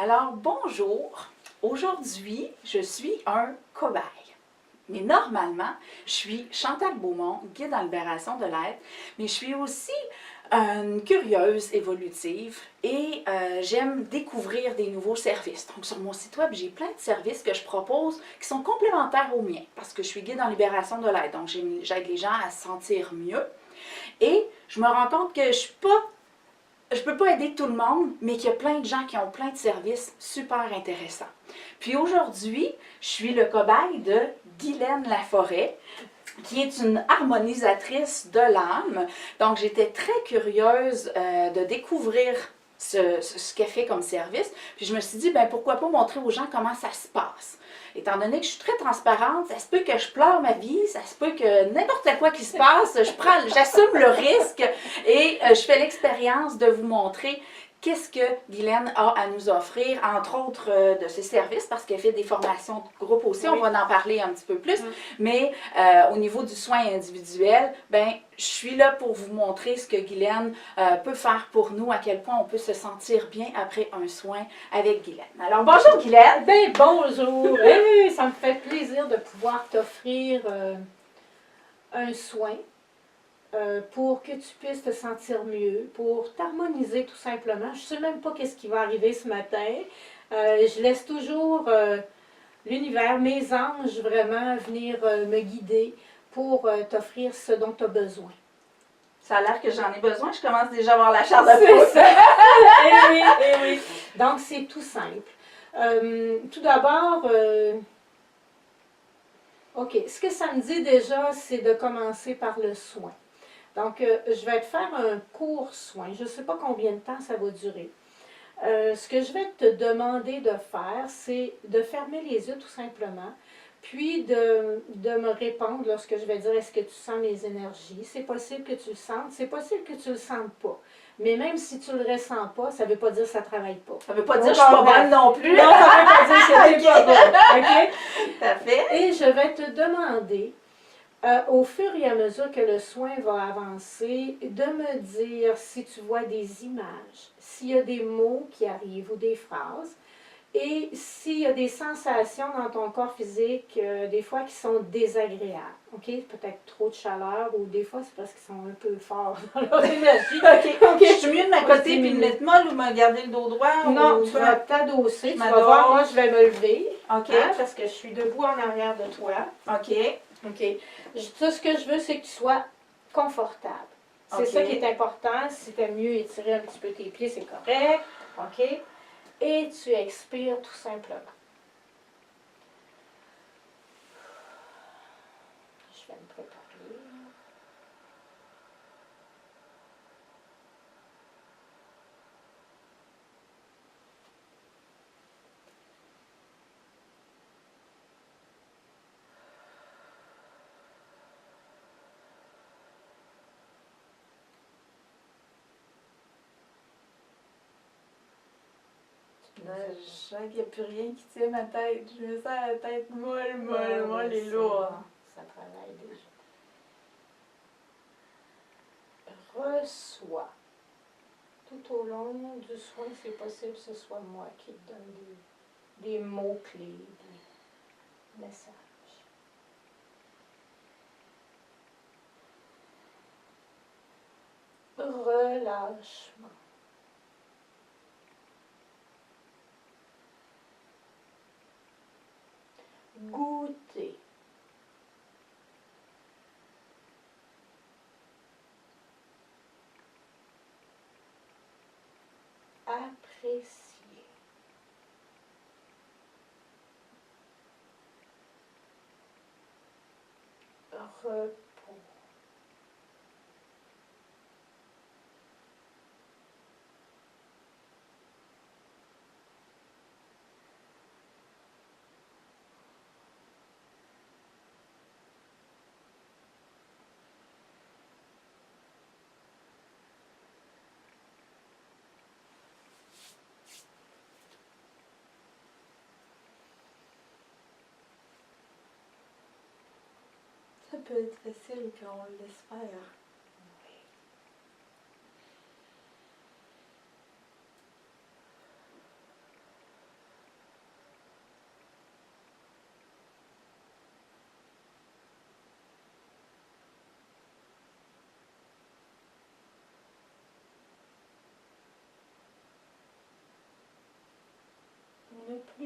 Alors, bonjour. Aujourd'hui, je suis un cobaye. Mais normalement, je suis Chantal Beaumont, guide en libération de l'être, mais je suis aussi une curieuse évolutive et j'aime découvrir des nouveaux services. Donc, sur mon site web, j'ai plein de services que je propose qui sont complémentaires aux miens parce que je suis guide en libération de l'être. Donc, j'aide les gens à se sentir mieux et je me rends compte que je peux pas aider tout le monde, mais qu'il y a plein de gens qui ont plein de services super intéressants. Puis aujourd'hui, je suis le cobaye de Guylaine Laforêt, qui est une harmonisatrice de l'âme. Donc, j'étais très curieuse de découvrir ce qu'elle fait comme service. Puis je me suis dit, ben pourquoi pas montrer aux gens comment ça se passe. Étant donné que je suis très transparente, ça se peut que je pleure ma vie, ça se peut que n'importe quoi qui se passe, j'assume le risque et je fais l'expérience de vous montrer qu'est-ce que Guylaine a à nous offrir, entre autres de ses services, parce qu'elle fait des formations de groupe aussi, oui. On va en parler un petit peu plus, mais au niveau du soin individuel, ben, je suis là pour vous montrer ce que Guylaine peut faire pour nous, à quel point on peut se sentir bien après un soin avec Guylaine. Alors, bonjour Guylaine! Ben bonjour! Hey, ça me fait plaisir de pouvoir t'offrir un soin pour que tu puisses te sentir mieux, pour t'harmoniser tout simplement. Je ne sais même pas qu'est-ce qui va arriver ce matin. Je laisse toujours l'univers, mes anges vraiment venir me guider pour t'offrir ce dont tu as besoin. Ça a l'air que j'en ai besoin, je commence déjà à avoir la chair de poule. C'est ça! Eh oui, eh oui. Donc c'est tout simple. Tout d'abord, OK, ce que ça me dit déjà, c'est de commencer par le soin. Donc, je vais te faire un court soin. Je ne sais pas combien de temps ça va durer. Ce que je vais te demander de faire, c'est de fermer les yeux tout simplement, puis de me répondre lorsque je vais dire est-ce que tu sens mes énergies. C'est possible que tu le sentes, c'est possible que tu ne le sentes pas. Mais même si tu ne le ressens pas, ça ne veut pas dire que ça ne travaille pas. Ça ne veut pas dire que je ne suis pas bonne non plus. Non, ça ne veut pas dire que tu n'es pas bonne. OK? Tout à fait. Et je vais te demander, au fur et à mesure que le soin va avancer, de me dire si tu vois des images, s'il y a des mots qui arrivent ou des phrases, et s'il y a des sensations dans ton corps physique, des fois qui sont désagréables. OK? Peut-être trop de chaleur ou des fois c'est parce qu'ils sont un peu forts dans leur énergie. OK. Je suis mieux de m'accoter et de me mettre molle ou me garder le dos droit? Non, ou tu vas t'adosser. Tu vas voir, moi je vais me lever. OK. Hein, parce que je suis debout en arrière de toi. OK. OK. Tout ce que je veux, c'est que tu sois confortable. C'est ça qui est important. Si tu aimes mieux étirer un petit peu tes pieds, c'est correct. OK? Et tu expires tout simplement. Je vais me préparer. Je sens qu'il n'y a plus rien qui tient ma tête. Je me sens la tête molle et lourde. Ça travaille déjà. Reçois. Tout au long du soin, c'est possible que ce soit moi qui te donne des mots-clés, des messages. Relâchement. Goûter. Apprécier. Repos. Ça peut être facile quand on le laisse faire.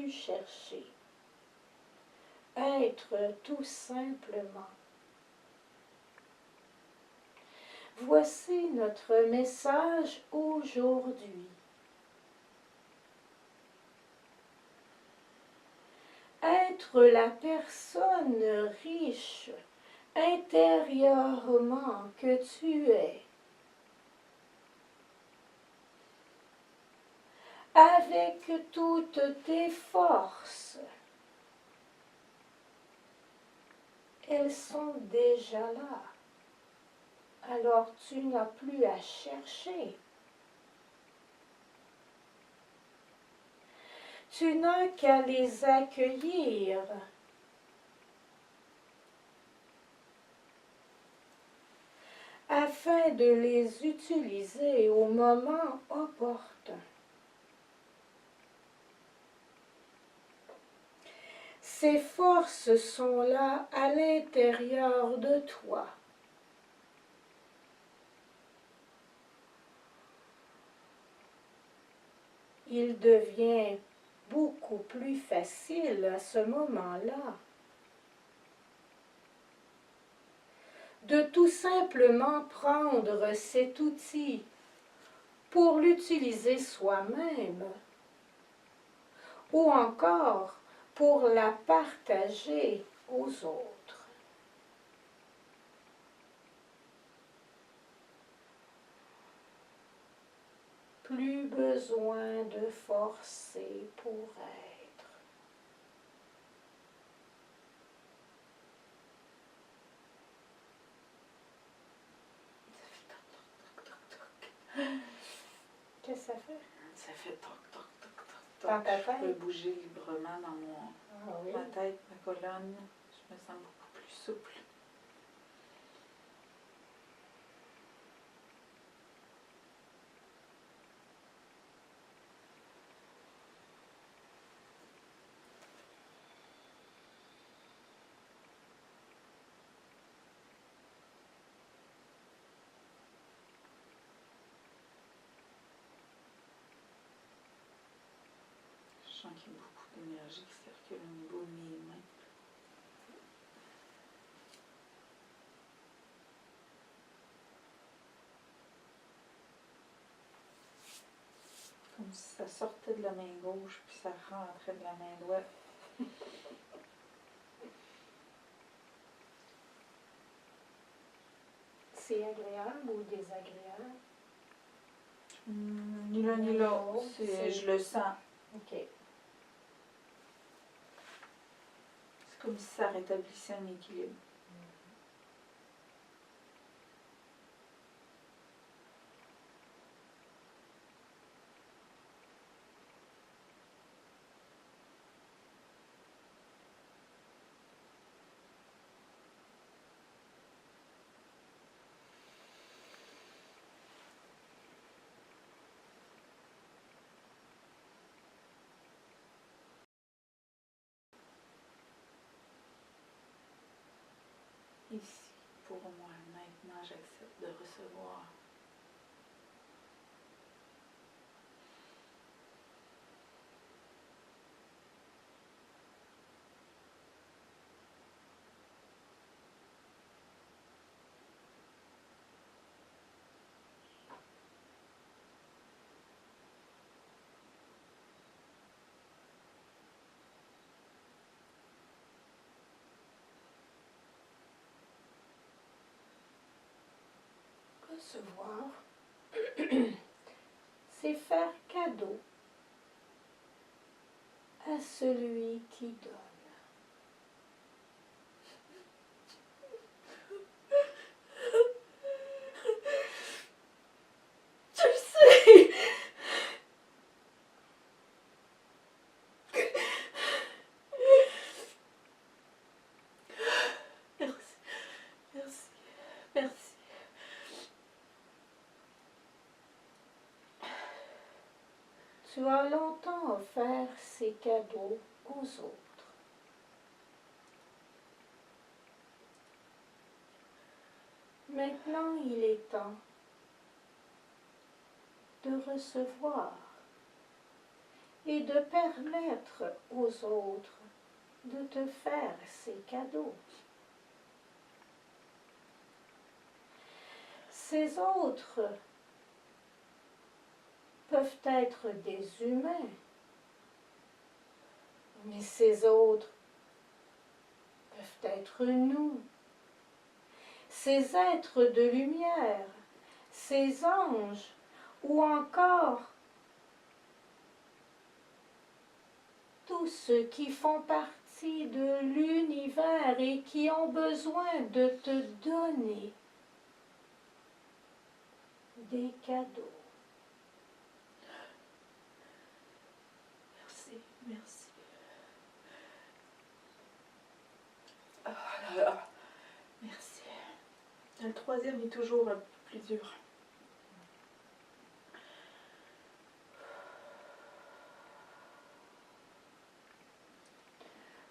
plus chercher. Être tout simplement. Voici notre message aujourd'hui. Être la personne riche intérieurement que tu es, avec toutes tes forces, elles sont déjà là. Alors tu n'as plus à chercher. Tu n'as qu'à les accueillir. Afin de les utiliser au moment opportun. Ces forces sont là à l'intérieur de toi. Il devient beaucoup plus facile à ce moment-là de tout simplement prendre cet outil pour l'utiliser soi-même ou encore pour la partager aux autres. Plus besoin de forcer pour être. Qu'est-ce que ça fait? Ça fait toc, toc, toc, toc, toc. Dans ta Je peux tête? bouger librement dans Ah oui. ma tête, ma colonne. Je me sens beaucoup plus souple. Je sens qu'il y a beaucoup d'énergie qui circule au niveau de mes mains. Comme si ça sortait de la main gauche puis ça rentrait de la main droite. C'est agréable ou désagréable? Ni l'un ni l'autre. Je le sens. OK. C'est comme si ça rétablissait un équilibre. Ici, pour moi, maintenant, j'accepte de recevoir. Recevoir, c'est faire cadeau à celui qui donne. Je le sais! Merci, merci, merci. Tu as longtemps offert ces cadeaux aux autres. Maintenant, il est temps de recevoir et de permettre aux autres de te faire ces cadeaux. Ces autres peuvent être des humains, mais ces autres peuvent être nous, ces êtres de lumière, ces anges, ou encore tous ceux qui font partie de l'univers et qui ont besoin de te donner des cadeaux. Merci, merci. Ah là là, merci. Le troisième est toujours un peu plus dur.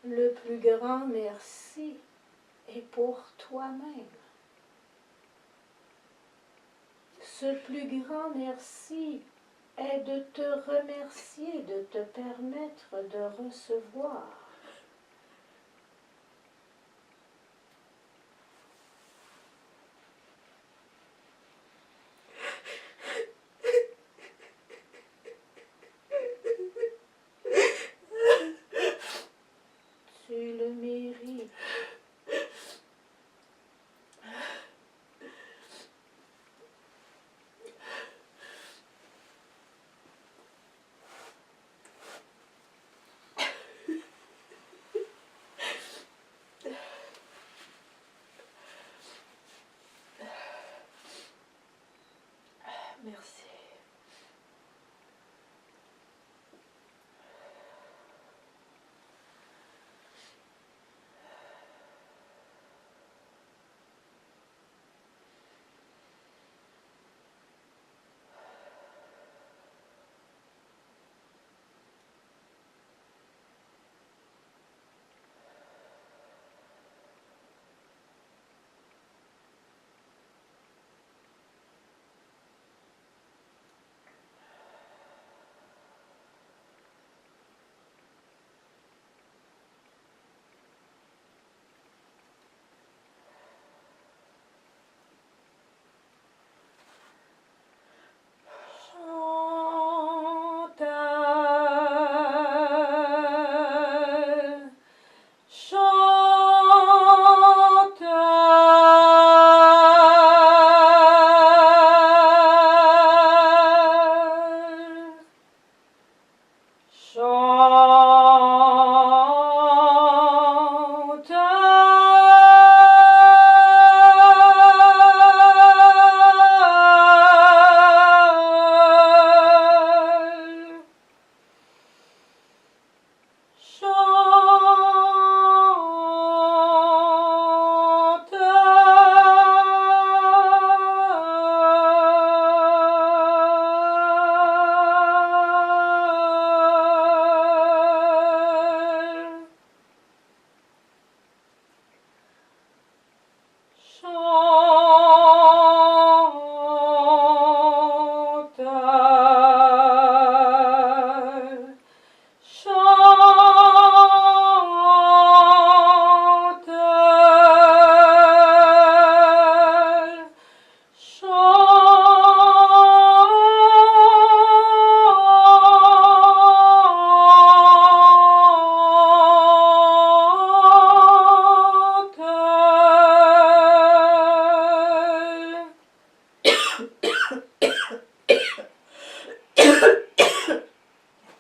Le plus grand merci est pour toi-même. Ce plus grand merci est de te remercier, de te permettre de recevoir. Tu le mérites. Merci.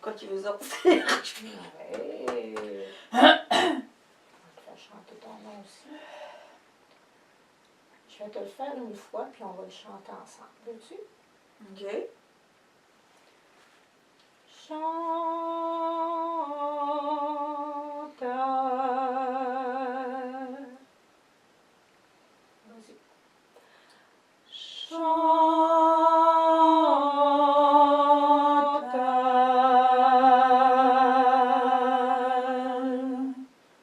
Quoi qu'il vous sortir. Ouais. On te fait chanter ton nom aussi. Je vais te le faire une fois, puis on va le chanter ensemble. Veux-tu? OK. Chanteur. Vas-y. Chanteur.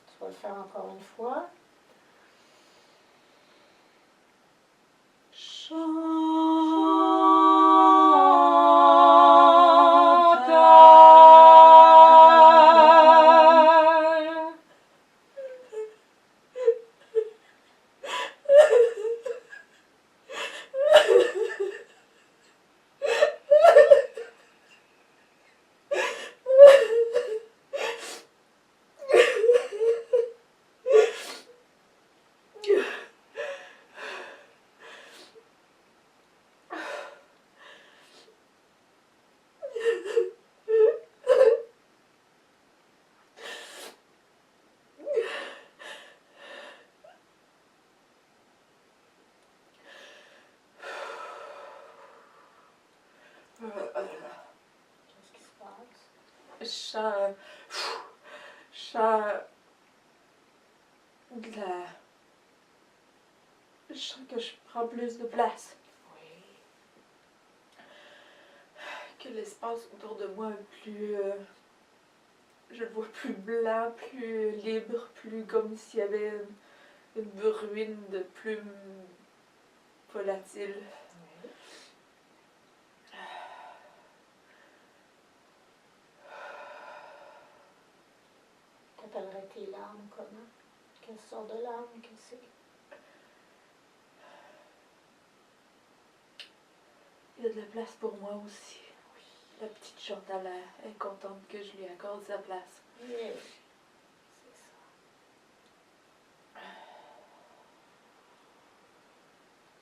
Tu vas le faire encore une fois. Chanteur. je sens de la... Je sens que je prends plus de place. Oui. Que l'espace autour de moi est plus... je le vois plus blanc, plus libre, plus comme s'il y avait une bruine de plumes volatiles. Oui. T'appellerais tes larmes comment? Quelle sorte de larmes que c'est? Il y a de la place pour moi aussi. Oui. La petite Chantal est contente que je lui accorde sa place. Oui, c'est ça.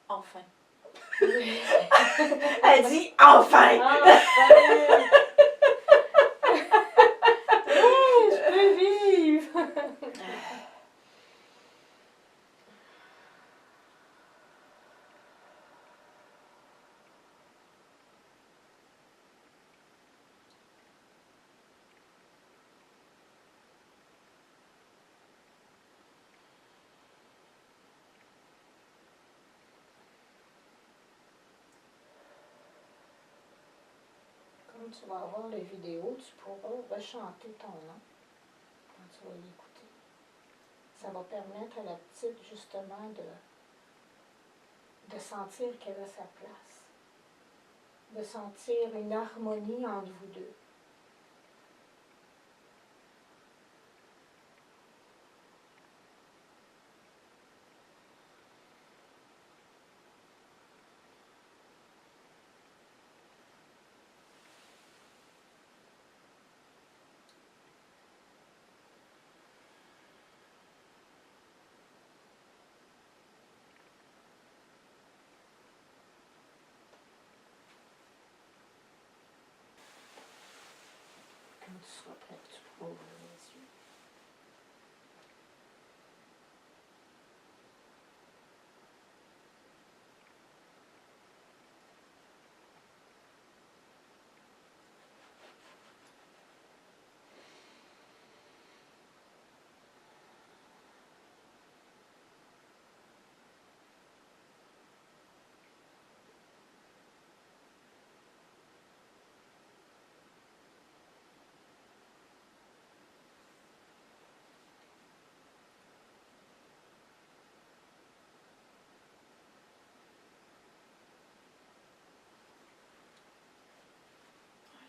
Enfin. Oui. Elle dit enfin! Enfin! Oui, je peux vivre! Quand tu vas voir les vidéos, tu pourras rechanter ton nom quand tu vas l'écouter. Ça va permettre à la petite, justement, de sentir qu'elle a sa place. De sentir une harmonie entre vous deux. Quand tu seras prête, tu pourras ouvrir les yeux.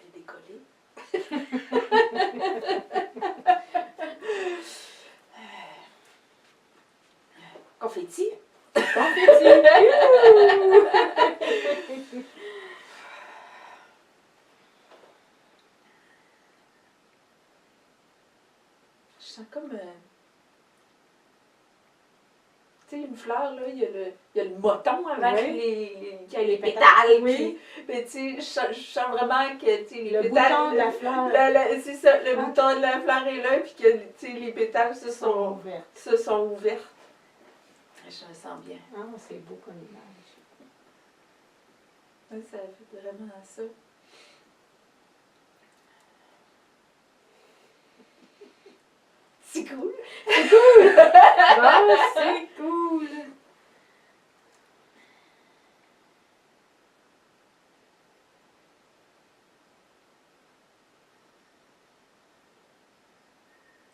Elle est décollée. Confetti. Confetti! Je sens comme... tu sais, une fleur, là, il y a le moton avant Oui. qu'il y ait les pétales. Oui. Puis, mais tu sais, je sens vraiment que tu sais, les Le pétales. bouton de la fleur. C'est ça, le Ah. bouton de la fleur est là, puis que tu sais, les pétales se sont ouverts. Je me sens bien. Ah, c'est beau comme image. Oui, ça fait vraiment ça. C'est cool. C'est cool! Bon, c'est cool!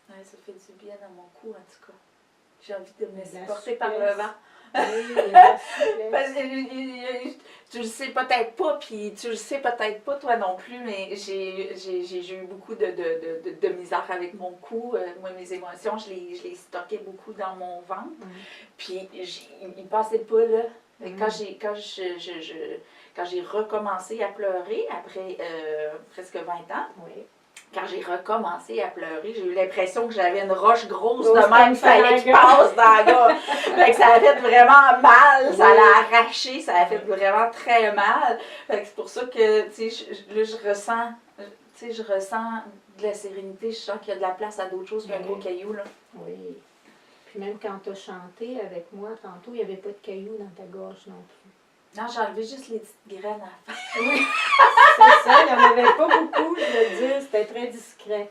Ouais, ça fait du bien dans mon cou, en tout cas. J'ai envie de me laisser La porter par le souplesse. vent. Oui, la souplesse. Parce que tu le sais peut-être pas, puis tu le sais peut-être pas toi non plus, mais j'ai eu beaucoup de misère avec mon cou. Moi, mes émotions, je les stockais beaucoup dans mon ventre. Puis il passait pas là. Quand j'ai recommencé à pleurer, après presque 20 ans, Oui. quand j'ai recommencé à pleurer, j'ai eu l'impression que j'avais une roche grosse Grosse de même, comme il fallait ça, qu'il passe dans la gorge. Fait que ça a fait vraiment mal, ça Oui. l'a arraché, ça a fait vraiment très mal. Fait que c'est pour ça que, tu sais, là, je ressens de la sérénité, je sens qu'il y a de la place à d'autres choses qu'un Oui. gros caillou, là. Oui. Puis même quand tu as chanté avec moi tantôt, il n'y avait pas de cailloux dans ta gorge non plus. Non, j'ai enlevé juste les petites graines à la fin. Oui, c'est ça, il n'y en avait pas beaucoup, je veux dire, c'était très discret.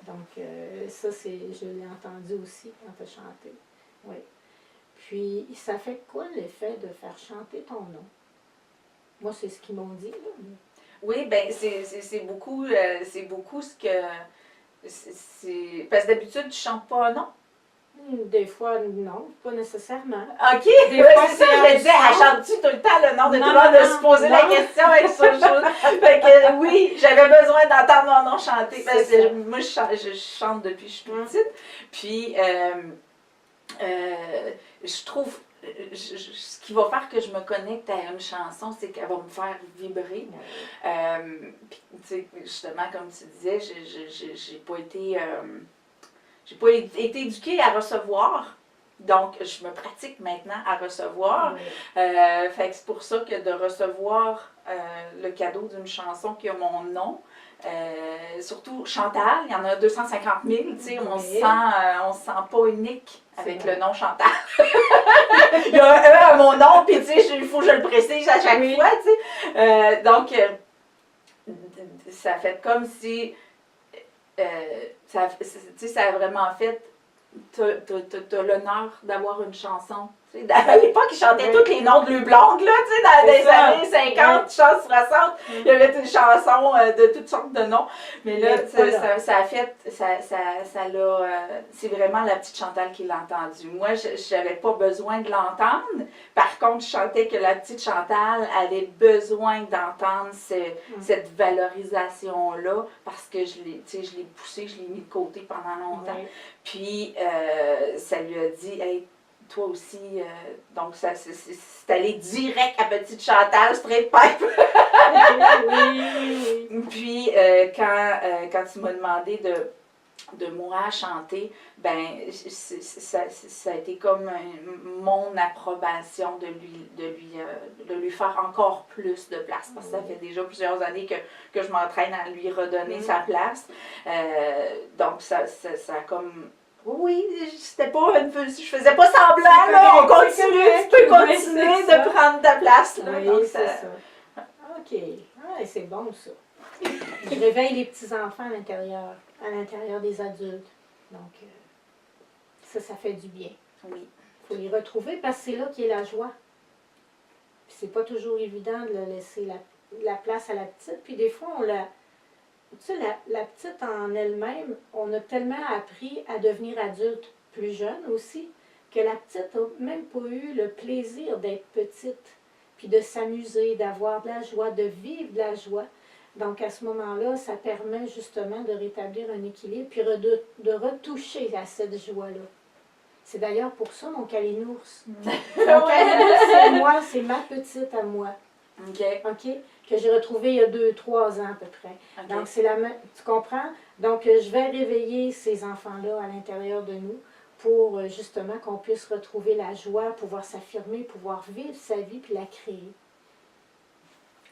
Donc, ça, je l'ai entendu aussi quand tu as chanté. Oui. Puis, ça fait quoi l'effet de faire chanter ton nom? Moi, c'est ce qu'ils m'ont dit, là. Oui, ben c'est beaucoup ce que... Parce que d'habitude, tu chantes pas un nom. Des fois, non, pas nécessairement. OK, Des fois, c'est ça, je me disais, elle chante-tu tout le temps le nom de Non, tout le monde non, de se poser la non. question avec ce chose. Fait que oui, j'avais besoin d'entendre mon nom chanter parce C'est ça. que moi, je chante depuis que je suis petite. Puis, je trouve, ce qui va faire que je me connecte à une chanson, c'est qu'elle va me faire vibrer. Puis, tu sais, justement, comme tu disais, j'ai pas été... j'ai pas été éduquée à recevoir, donc je me pratique maintenant à recevoir. Fait que c'est pour ça que de recevoir le cadeau d'une chanson qui a mon nom, surtout Chantal, il y en a 250 000, tu sais, on se sent pas unique avec le nom Chantal. Il y a un E à mon nom, puis tu sais, il faut que je le précise à chaque fois, tu sais. Donc, ça fait comme si... ça a vraiment fait, t'as l'honneur d'avoir une chanson. À l'époque, ils chantaient tous les noms de Bleu Blonde, là, dans les années 50, 60, il y avait une chanson de toutes sortes de noms. Mais là, ça a fait, c'est vraiment la petite Chantal qui l'a entendu. Moi, je n'avais pas besoin de l'entendre. Par contre, je chantais que la petite Chantal avait besoin d'entendre cette valorisation-là parce que je l'ai poussée, je l'ai mis de côté pendant longtemps. Puis, ça lui a dit, hey, toi aussi, donc c'est allé direct à Petite Chantal, straight pipe. Puis, quand tu m'as demandé de moi chanter, ben ça a été comme mon approbation de lui faire encore plus de place, parce que ça fait déjà plusieurs années que je m'entraîne à lui redonner sa place. Donc, ça a comme... Oui, c'était pas je faisais pas semblant, là, on continue, tu peux continuer de prendre ta place, là. Oui, donc c'est ça. OK. Ah, c'est bon, ça. Je réveille les petits-enfants à l'intérieur des adultes. Donc, ça fait du bien. Oui. Il faut les retrouver parce que c'est là qu'est la joie. Puis c'est pas toujours évident de laisser la place à la petite. Puis des fois, tu sais, la petite en elle-même, on a tellement appris à devenir adulte plus jeune aussi, que la petite n'a même pas eu le plaisir d'être petite, puis de s'amuser, d'avoir de la joie, de vivre de la joie. Donc à ce moment-là, ça permet justement de rétablir un équilibre, puis de retoucher à cette joie-là. C'est d'ailleurs pour ça mon calinours. Mon calinours, c'est moi, c'est ma petite à moi. OK? Que j'ai retrouvé il y a 2-3 ans à peu près. Okay. Donc, c'est tu comprends? Donc, je vais réveiller ces enfants-là à l'intérieur de nous pour justement qu'on puisse retrouver la joie, pouvoir s'affirmer, pouvoir vivre sa vie puis la créer.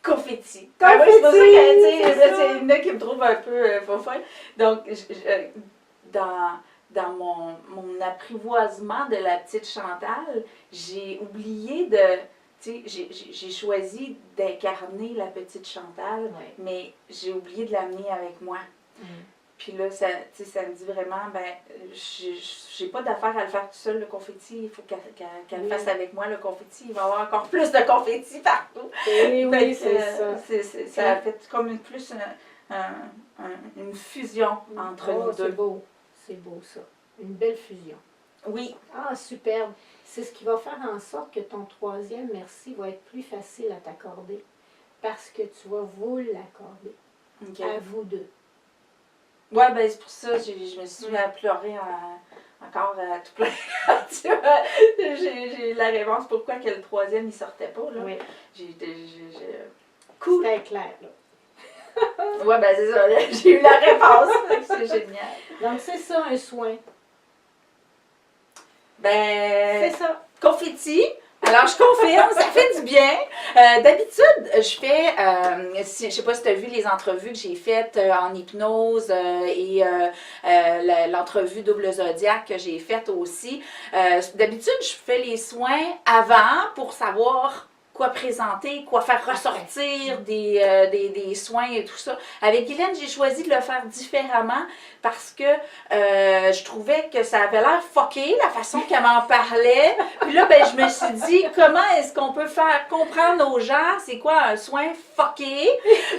Confetti! C'est pour ça qu'il y en a qui me trouvent un peu fofolle. Donc, dans mon apprivoisement de la petite Chantal, j'ai oublié de... J'ai choisi d'incarner la petite Chantal, mais j'ai oublié de l'amener avec moi. Puis là, ça me dit vraiment, ben, j'ai pas d'affaire à le faire tout seul, le confetti. Il faut qu'elle le fasse avec moi, le confetti. Il va y avoir encore plus de confetti partout. Oui, c'est ça. Ça a fait comme une fusion entre nous deux. C'est beau, ça. Une belle fusion. Oui. Ah, superbe. C'est ce qui va faire en sorte que ton troisième merci va être plus facile à t'accorder parce que tu vas vous l'accorder. À vous deux. Oui, ben c'est pour ça je me suis mis à pleurer encore à tout plein. Tu vois, j'ai la réponse pourquoi que le troisième il sortait pas. Là. Oui. Cool. C'était clair, là. Oui, ben c'est ça. Là, j'ai eu la réponse. C'est génial. Donc, c'est ça un soin. Ben, c'est ça. Confetti. Alors, je confirme, ça fait du bien. D'habitude, je fais, je ne sais pas si tu as vu les entrevues que j'ai faites en hypnose et l'entrevue double zodiaque que j'ai faite aussi. D'habitude, je fais les soins avant pour savoir quoi présenter, quoi faire ressortir des soins et tout ça. Avec Guylaine, j'ai choisi de le faire différemment parce que je trouvais que ça avait l'air fucké, la façon qu'elle m'en parlait. Puis là, ben, je me suis dit, comment est-ce qu'on peut faire comprendre aux gens c'est quoi un soin fucké?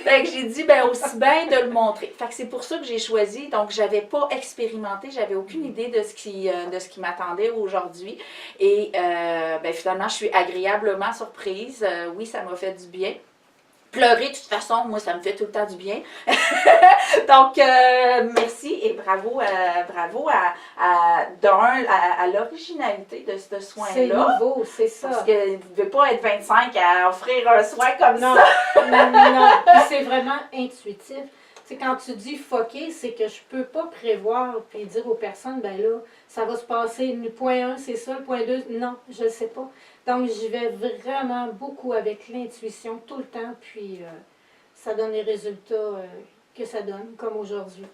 Fait que j'ai dit, ben, aussi bien de le montrer. Fait que c'est pour ça que j'ai choisi. Donc, j'avais pas expérimenté, j'avais aucune idée de ce qui m'attendait aujourd'hui. Et ben, finalement, je suis agréablement surprise. Oui, ça m'a fait du bien. Pleurer, de toute façon, moi, ça me fait tout le temps du bien. Donc, merci et bravo, à l'originalité de ce soin-là. C'est nouveau, c'est ça. Parce que vous ne pouvez pas être 25 à offrir un soin comme non, ça. non. Puis c'est vraiment intuitif. Tu sais, quand tu dis foquer, c'est que je peux pas prévoir puis dire aux personnes, ben là, ça va se passer, le point 1, c'est ça, le point 2, non, je ne sais pas. Donc, j'y vais vraiment beaucoup avec l'intuition tout le temps, puis ça donne les résultats que ça donne, comme aujourd'hui.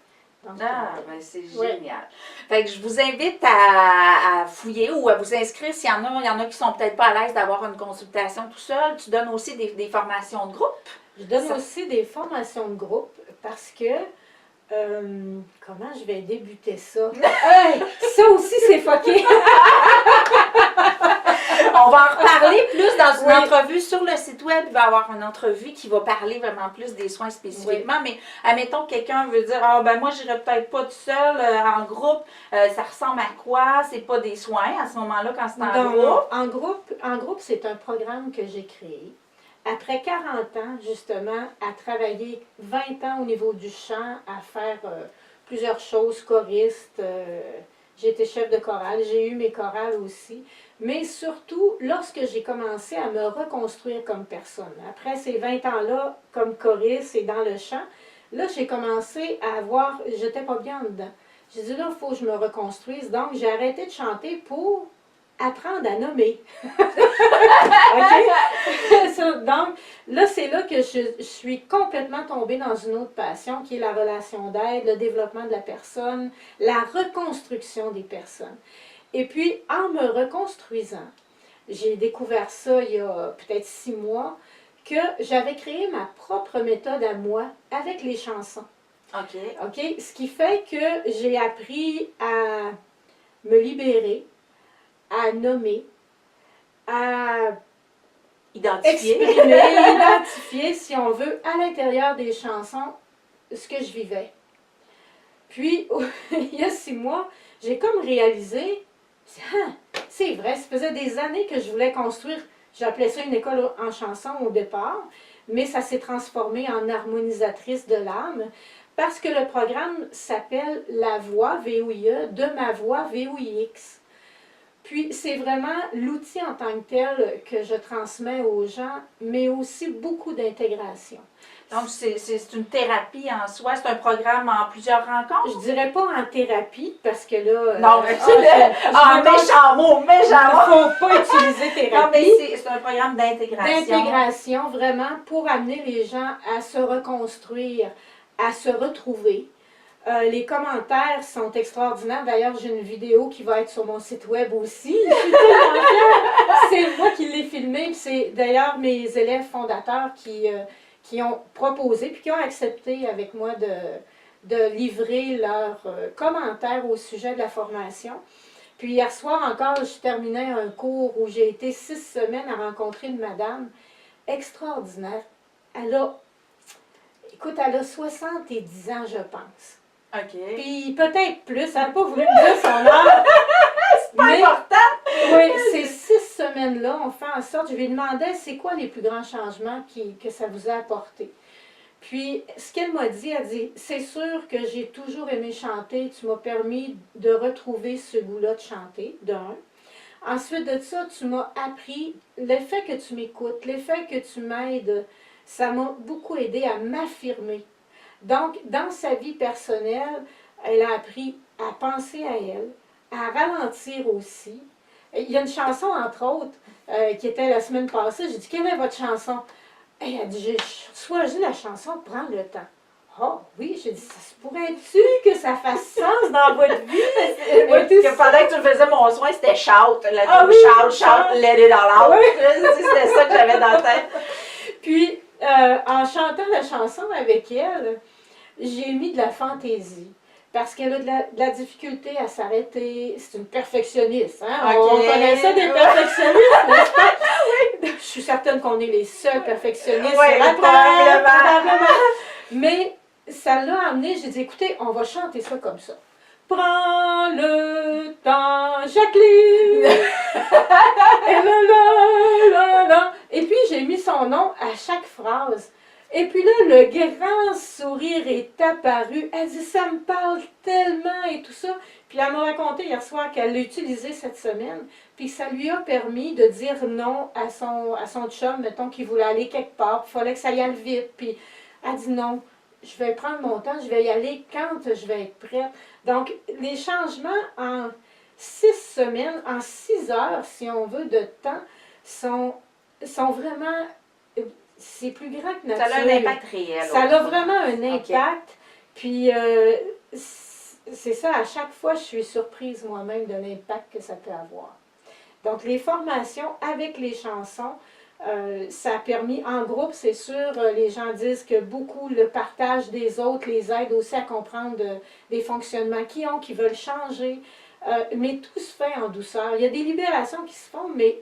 Donc, Ben c'est génial. Fait que je vous invite à fouiller ou à vous inscrire s'il y en a. Il y en a qui sont peut-être pas à l'aise d'avoir une consultation tout seul. Tu donnes aussi des formations de groupe. Je donne aussi des formations de groupe parce que, comment je vais débuter ça? Hey, ça aussi, c'est fucké! On va en reparler plus dans une entrevue sur le site web. Il va y avoir une entrevue qui va parler vraiment plus des soins spécifiquement. Mais admettons que quelqu'un veut dire, ah ben moi j'irai peut-être pas tout seul en groupe. Ça ressemble à quoi? C'est pas des soins à ce moment-là quand c'est en groupe? En groupe, c'est un programme que j'ai créé. Après 40 ans, justement, à travailler 20 ans au niveau du chant, à faire plusieurs choses, choriste, j'ai été chef de chorale, j'ai eu mes chorales aussi. Mais surtout, lorsque j'ai commencé à me reconstruire comme personne, après ces 20 ans-là, comme choriste et dans le chant, là, j'ai commencé à avoir, j'étais pas bien dedans. J'ai dit, là, il faut que je me reconstruise. Donc, j'ai arrêté de chanter pour apprendre à nommer. Donc, là, c'est là que je suis complètement tombée dans une autre passion qui est la relation d'aide, le développement de la personne, la reconstruction des personnes. Et puis, en me reconstruisant, j'ai découvert ça il y a peut-être 6 mois, que j'avais créé ma propre méthode à moi avec les chansons. OK? Ce qui fait que j'ai appris à me libérer, à nommer, à identifier, si on veut, à l'intérieur des chansons, ce que je vivais. Puis, il y a 6 mois, j'ai comme réalisé, c'est vrai, ça faisait des années que je voulais construire, j'appelais ça une école en chanson au départ, mais ça s'est transformé en harmonisatrice de l'âme, parce que le programme s'appelle La Voix, V-O-I-E, de ma voix, V-O-I-X. Puis, c'est vraiment l'outil en tant que tel que je transmets aux gens, mais aussi beaucoup d'intégration. Donc, c'est une thérapie en soi, c'est un programme en plusieurs rencontres? Je dirais pas en thérapie, parce que là... Non, méchant mot! Il ne faut pas utiliser thérapie. Non, mais c'est un programme d'intégration. D'intégration, vraiment, pour amener les gens à se reconstruire, à se retrouver. Les commentaires sont extraordinaires. D'ailleurs, j'ai une vidéo qui va être sur mon site web aussi. Je suis tellement fière. C'est moi qui l'ai filmée. C'est d'ailleurs mes élèves fondateurs qui ont proposé puis qui ont accepté avec moi de livrer leurs commentaires au sujet de la formation. Puis hier soir encore, je terminais un cours où j'ai été 6 semaines à rencontrer une madame extraordinaire. Elle a 70 ans, je pense. OK. Puis peut-être plus, elle n'a pas voulu me dire son âge. C'est pas important! Oui, ces 6 semaines-là, on fait en sorte, je lui demandais c'est quoi les plus grands changements que ça vous a apporté. Puis, ce qu'elle m'a dit, elle dit, c'est sûr que j'ai toujours aimé chanter, tu m'as permis de retrouver ce goût-là de chanter, d'un. Ensuite de ça, tu m'as appris, le fait que tu m'écoutes, le fait que tu m'aides, ça m'a beaucoup aidé à m'affirmer. Donc, dans sa vie personnelle, elle a appris à penser à elle, à ralentir aussi. Il y a une chanson, entre autres, qui était la semaine passée. J'ai dit, quelle est votre chanson? Elle a dit, j'ai choisi la chanson Prends le temps. Ah oui, j'ai dit, ça se pourrait-tu que ça fasse sens dans votre vie? Et que pendant que tu faisais mon soin, c'était shout, Ah oui, shout, let it all out. C'était ça que j'avais dans la tête. Puis, en chantant la chanson avec elle, j'ai mis de la fantaisie. Parce qu'elle a de la difficulté à s'arrêter. C'est une perfectionniste. Hein? On connaît ça des perfectionnistes, n'est-ce pas? Oui. Je suis certaine qu'on est les seuls perfectionnistes sur la terre, probablement. Mais ça l'a amené, j'ai dit, écoutez, on va chanter ça comme ça. Prends le temps, Jacqueline! Et puis, j'ai mis son nom à chaque phrase. Et puis là, le grand sourire est apparu. Elle dit, ça me parle tellement et tout ça. Puis elle m'a raconté hier soir qu'elle l'a utilisé cette semaine. Puis ça lui a permis de dire non à son chum, mettons qu'il voulait aller quelque part. Il fallait que ça y aille vite. Puis elle dit non, je vais prendre mon temps, je vais y aller quand je vais être prête. Donc, les changements en 6 semaines, en 6 heures, si on veut, de temps, sont vraiment... C'est plus grand que nature. Ça a un impact réel. Ça a vraiment un impact. Okay. Puis, c'est ça, à chaque fois, je suis surprise moi-même de l'impact que ça peut avoir. Donc, les formations avec les chansons, ça a permis, en groupe, c'est sûr, les gens disent que beaucoup le partage des autres les aide aussi à comprendre des fonctionnements qui veulent changer. Mais tout se fait en douceur. Il y a des libérations qui se font, mais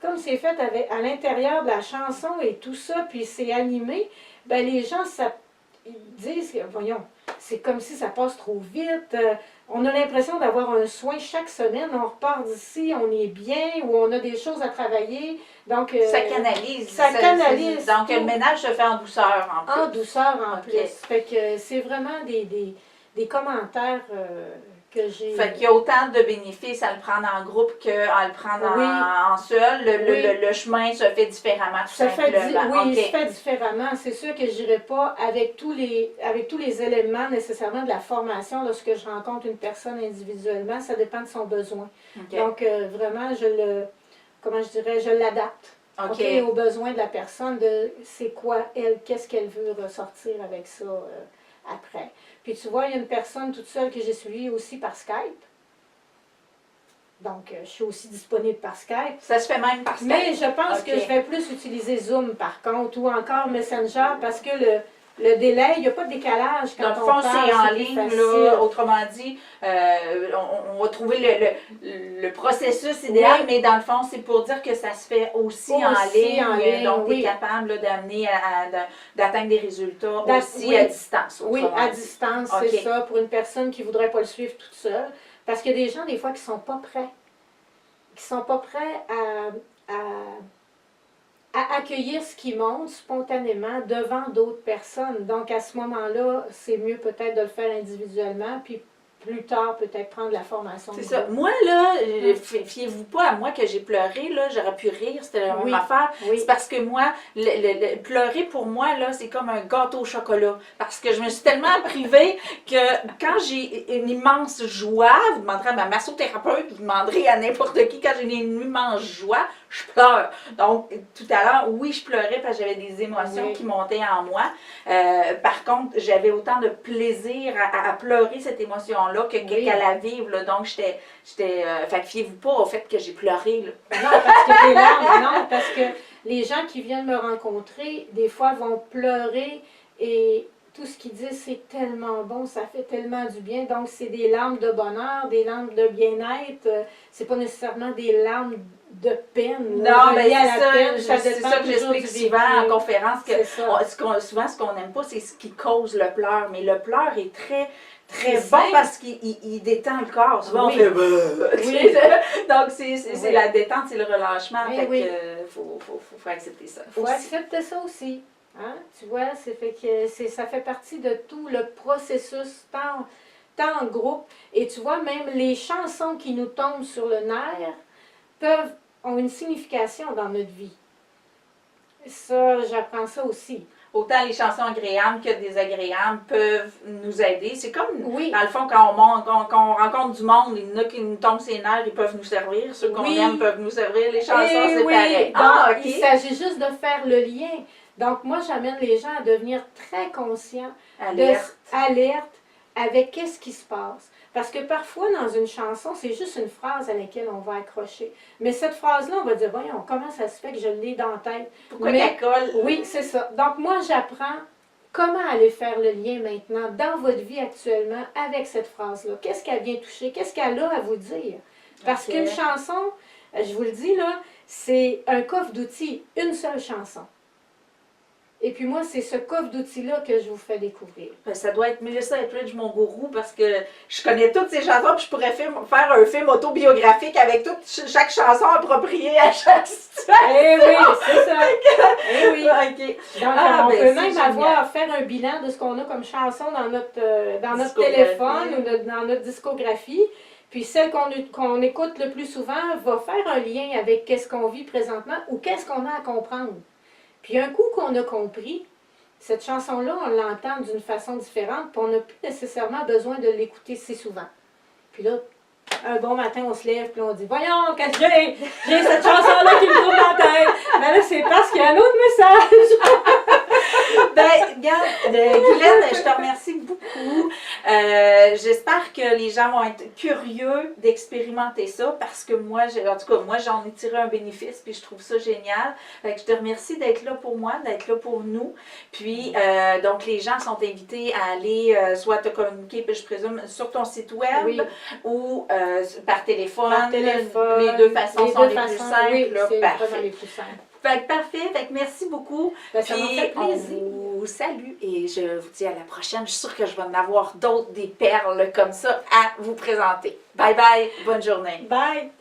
comme c'est fait à l'intérieur de la chanson et tout ça, puis c'est animé, ben les gens ils disent, voyons, c'est comme si ça passe trop vite. On a l'impression d'avoir un soin chaque semaine. On repart d'ici, on est bien, ou on a des choses à travailler. Donc, ça canalise. Ça canalise. Donc, le ménage se fait en douceur en plus. En douceur en plus. Fait que c'est vraiment des commentaires que j'ai. Fait qu'il y a autant de bénéfices à le prendre en groupe qu'à le prendre en seul. Le chemin se fait différemment, tout simplement. Oui, il se fait différemment. C'est sûr que je n'irai pas avec tous les éléments nécessairement de la formation lorsque je rencontre une personne individuellement. Ça dépend de son besoin. Donc, vraiment, je l'adapte. Aux besoins de la personne, de c'est quoi elle, qu'est-ce qu'elle veut ressortir avec ça après. Puis tu vois, il y a une personne toute seule que j'ai suivie aussi par Skype. Donc, je suis aussi disponible par Skype. Ça se fait même par Skype. Mais je pense que je vais plus utiliser Zoom par contre, ou encore Messenger, parce que le délai, il n'y a pas de décalage quand on parle. Dans le fond, c'est en ligne, là, autrement dit, on va trouver le processus idéal, mais dans le fond, c'est pour dire que ça se fait aussi en ligne. Donc, tu es capable d'amener d'atteindre des résultats aussi à distance. Oui, à distance, c'est ça, pour une personne qui ne voudrait pas le suivre toute seule. Parce qu'il y a des gens, des fois, qui ne sont pas prêts. Qui ne sont pas prêts à accueillir ce qui monte spontanément devant d'autres personnes. Donc, à ce moment-là, c'est mieux peut-être de le faire individuellement, puis plus tard, peut-être prendre la formation. C'est ça. Moi, là, fiez-vous pas à moi que j'ai pleuré, là, j'aurais pu rire, c'était la même affaire. Oui. C'est parce que moi, pleurer pour moi, là, c'est comme un gâteau au chocolat. Parce que je me suis tellement privée que quand j'ai une immense joie, vous demanderez à ma massothérapeute, vous demanderez à n'importe qui, quand j'ai une immense joie, je pleure. Donc, tout à l'heure, oui, je pleurais parce que j'avais des émotions qui montaient en moi. Par contre, j'avais autant de plaisir à pleurer cette émotion-là qu'à la vivre. Là. Donc, fait que fiez-vous pas au fait que j'ai pleuré. Là. Non, parce que des larmes, non, parce que les gens qui viennent me rencontrer, des fois, vont pleurer et tout ce qu'ils disent, c'est tellement bon, ça fait tellement du bien. Donc, c'est des larmes de bonheur, des larmes de bien-être. C'est pas nécessairement des larmes de peine. Non, mais c'est ça que j'explique souvent en conférence. Souvent, ce qu'on n'aime pas, c'est ce qui cause le pleur. Mais le pleur est très bon parce qu'il détend le corps. Souvent, on fait... Donc, c'est la détente, c'est le relâchement. Fait que faut accepter ça. Faut accepter ça aussi. Hein? Tu vois, ça fait partie de tout le processus, tant en groupe. Et tu vois, même les chansons qui nous tombent sur le nerf ont une signification dans notre vie. Ça, j'apprends ça aussi. Autant les chansons agréables que désagréables peuvent nous aider. C'est comme, dans le fond, quand on rencontre du monde, il y en a qui nous tombent ses nerfs, ils peuvent nous servir. Ceux qu'on aime peuvent nous servir. Les chansons, c'est pareil. Il s'agit juste de faire le lien. Donc, moi, j'amène les gens à devenir très conscients, Alerte. alerte avec qu'est-ce qui se passe. Parce que parfois, dans une chanson, c'est juste une phrase à laquelle on va accrocher. Mais cette phrase-là, on va dire, voyons, comment ça se fait que je l'ai dans la tête? Pourquoi Mais- qu'elle colle? Oui, c'est ça. Donc, moi, j'apprends comment aller faire le lien maintenant dans votre vie actuellement avec cette phrase-là. Qu'est-ce qu'elle vient toucher? Qu'est-ce qu'elle a à vous dire? Parce Ok. qu'une chanson, je vous le dis là, c'est un coffre d'outils, une seule chanson. Et puis moi, c'est ce coffre d'outils-là que je vous fais découvrir. Ben, ça doit être Melissa Etheridge, mon gourou, parce que je connais toutes ces chansons, puis je pourrais faire un film autobiographique avec chaque chanson appropriée à chaque situation. Eh oui, c'est ça. Eh oui. OK. Donc, Ah, on ben, peut c'est même génial. faire un bilan de ce qu'on a comme chanson dans notre Discographie. téléphone ou dans notre discographie. Puis celle qu'on écoute le plus souvent va faire un lien avec qu'est-ce qu'on vit présentement ou qu'est-ce qu'on a à comprendre. Puis un coup qu'on a compris, cette chanson-là, on l'entend d'une façon différente, puis on n'a plus nécessairement besoin de l'écouter si souvent. Puis là, un bon matin, on se lève, puis on dit, voyons, qu'est-ce que j'ai cette chanson-là qui me tourne dans la tête. Mais là, c'est parce qu'il y a un autre message. Ben, regarde, Guylaine, je te remercie beaucoup. J'espère que les gens vont être curieux d'expérimenter ça parce que moi, en tout cas, moi, j'en ai tiré un bénéfice puis je trouve ça génial. Fait que je te remercie d'être là pour moi, d'être là pour nous. Puis, donc, les gens sont invités à aller soit te communiquer, puis je présume, sur ton site web Oui. ou par téléphone. Par téléphone. Les deux façons sont les plus simples. Oui, là. c'est Parfait. vraiment les plus simples. Fait que parfait. Fait que merci beaucoup. Ben, ça m'a Puis, fait on plaisir. vous salue et je vous dis à la prochaine. Je suis sûre que je vais en avoir d'autres, des perles comme ça à vous présenter. Bye bye. Bonne journée. Bye!